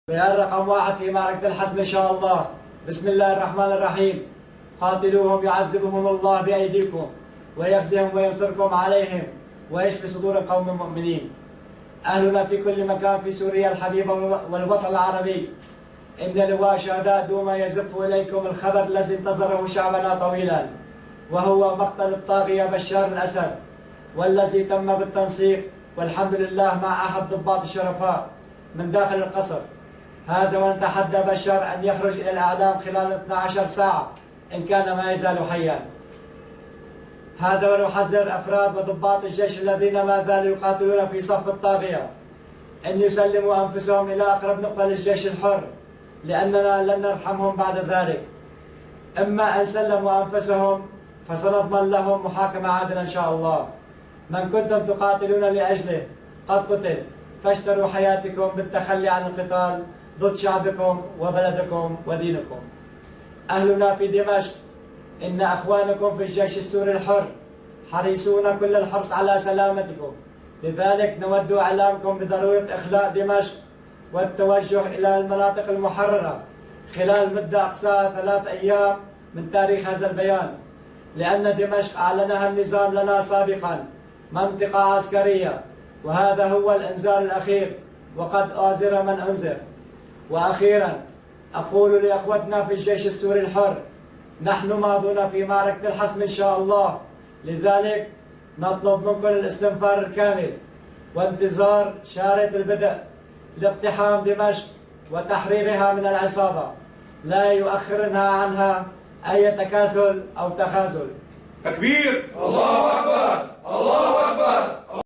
بيان رقم 1 في معركة الحسم إن شاء الله. بسم الله الرحمن الرحيم. قاتلوهم يعذبهم الله بأيديكم ويخزيهم وينصركم عليهم ويشفي صدور قوم مؤمنين. أهلنا في كل مكان في سوريا الحبيبة والوطن العربي، إن لواء شهداء دوما يزف إليكم الخبر الذي انتظره شعبنا طويلا، وهو مقتل الطاغية بشار الأسد، والذي تم بالتنسيق والحمد لله مع أحد ضباط الشرفاء من داخل القصر. هذا ونتحدى بشار أن يخرج إلى الإعلام خلال 12 ساعة إن كان ما يزال حيا. هذا ونحذر أفراد وضباط الجيش الذين ما زالوا يقاتلون في صف الطاغية أن يسلموا أنفسهم إلى أقرب نقطة للجيش الحر، لأننا لن نرحمهم بعد ذلك. إما أن سلموا أنفسهم فسنضمن لهم محاكمة عادلة إن شاء الله. من كنتم تقاتلون لأجله قد قتل، فاشتروا حياتكم بالتخلي عن القتال ضد شعبكم وبلدكم ودينكم. أهلنا في دمشق، إن أخوانكم في الجيش السوري الحر حريصون كل الحرص على سلامتكم، لذلك نود إعلامكم بضرورة إخلاء دمشق والتوجه إلى المناطق المحررة خلال مدة أقصاها 3 أيام من تاريخ هذا البيان، لأن دمشق أعلنها النظام لنا سابقا منطقة عسكرية، وهذا هو الإنذار الأخير وقد آزر من أنذر. وأخيرا أقول لأخوتنا في الجيش السوري الحر، نحن ماضون في معركة الحسم إن شاء الله، لذلك نطلب منكم الاستنفار الكامل وانتظار شارة البدء لاقتحام دمشق وتحريرها من العصابة، لا يؤخرنا عنها أي تكاسل أو تخاذل. تكبير! الله أكبر! الله أكبر!